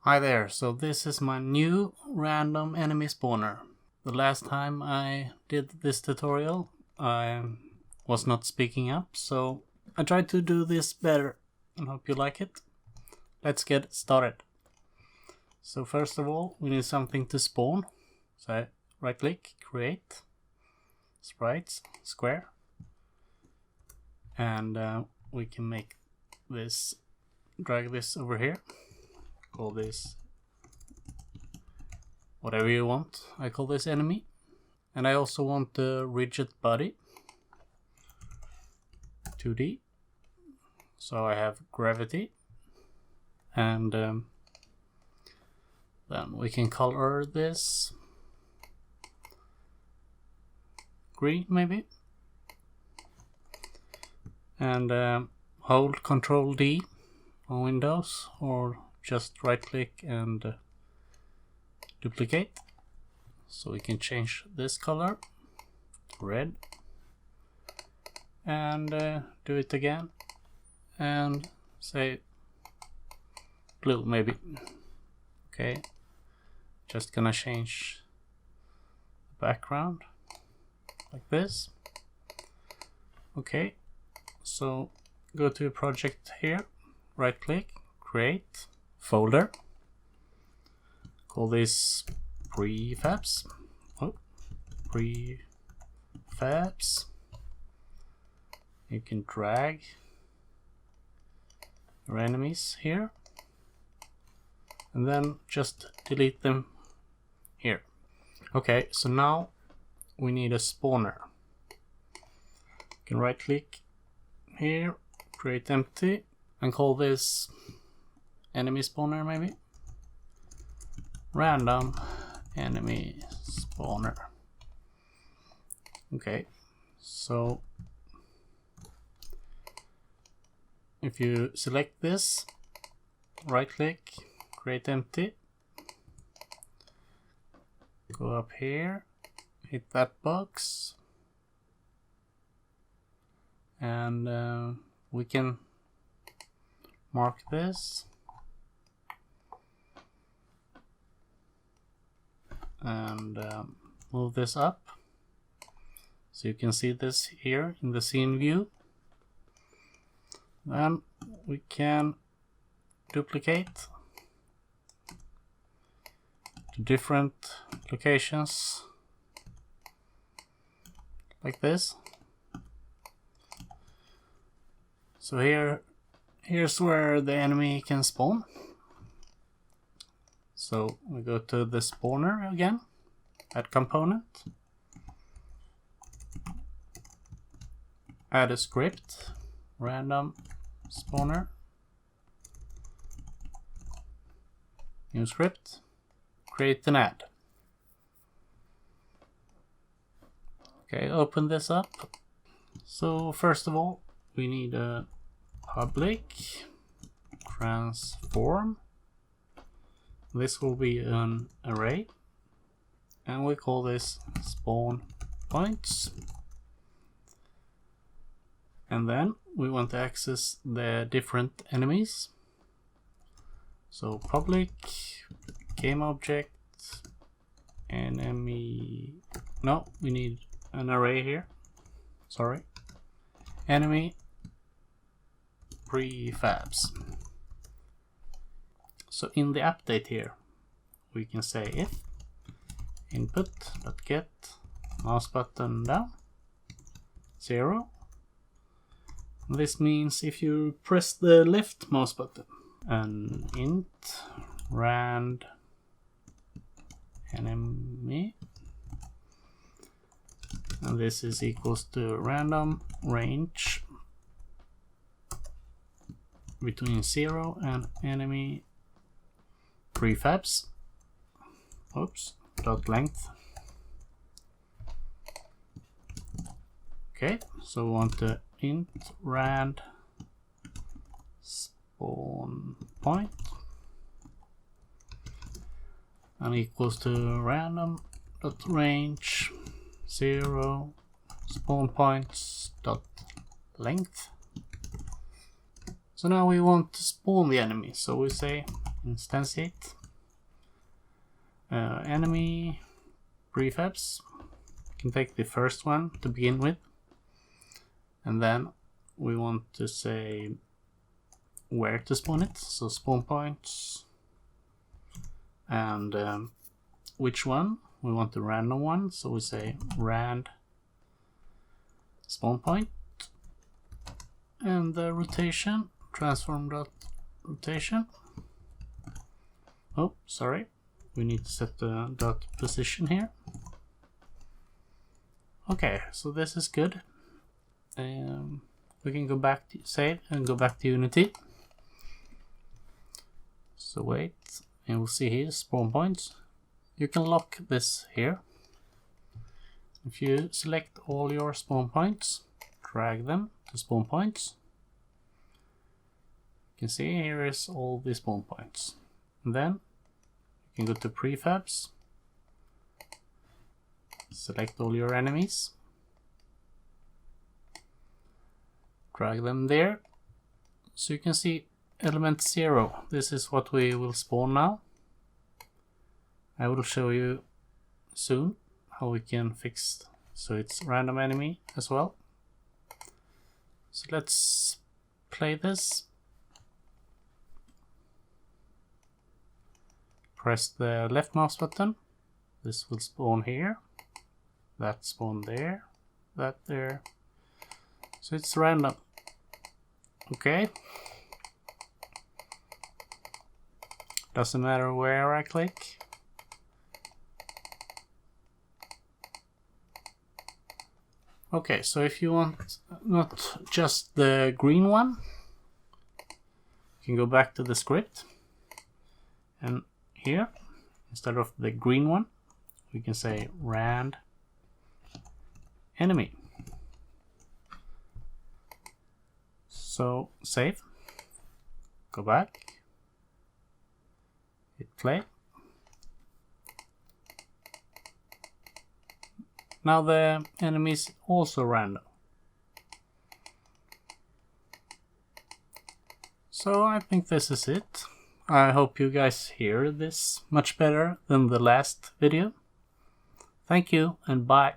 Hi there, so this is my new random enemy spawner. The last time I did this tutorial I was not speaking up, so I tried to do this better and hope you like it. Let's get started. So first of all we need something to spawn. So I right click, create, sprites, square, and we can make this, drag this over here. Call this whatever you want. I call this enemy. And I also want the rigid body 2D. So I have gravity. And then we can color this green maybe. And hold Ctrl D on Windows, or just right click and duplicate. So we can change this color to red, and do it again and say blue maybe. Okay, just gonna change the background like this. Okay, so go to project here, right click, create folder, call this prefabs. Prefabs. You can drag your enemies here and then just delete them here. Okay, so now we need a spawner. You can right click here, create empty, and call this enemy spawner maybe. Random enemy spawner. Okay, so if you select this, right click, create empty, go up here, hit that box, and we can mark this and move this up so you can see this here in the scene view. Then we can duplicate to different locations like this. So here's where the enemy can spawn. So we go to the spawner again, add component, add a script, random spawner, new script, create an add. Okay, open this up. So first of all we need a public transform. This will be an array, and we call this spawn points. And then we want to access the different enemies. So public game object enemy. No, we need an array here. Sorry. Enemy prefabs. So in the update here, we can say if input.get mouse button down 0. This means if you press the left mouse button, and int rand enemy, and this is equals to random range between 0 and enemy prefabs, dot length. Okay, so we want to int rand spawn point and equals to random dot range 0 spawn points dot length. So now we want to spawn the enemy, so we say instantiate enemy prefabs. You can take the first one to begin with, and then we want to say where to spawn it, so spawn points, and which one. We want the random one, so we say rand spawn point, and the rotation, transform.rotation. Oh, sorry, we need to set the dot position here. Okay, so this is good. We can go back to save and go back to Unity. So wait, and we'll see here spawn points. You can lock this here. If you select all your spawn points, drag them to spawn points, you can see here is all the spawn points. And then you can go to prefabs, select all your enemies, drag them there, so you can see element 0. This is what we will spawn now. I will show you soon how we can fix so it's random enemy as well. So let's play this. Press the left mouse button. This will spawn here. That spawn there. That there. So it's random. Okay. Doesn't matter where I click. Okay, so if you want not just the green one, you can go back to the script, and here, instead of the green one, we can say rand enemy. So save, go back, hit play. Now the enemy is also random. So I think this is it. I hope you guys hear this much better than the last video. Thank you and bye.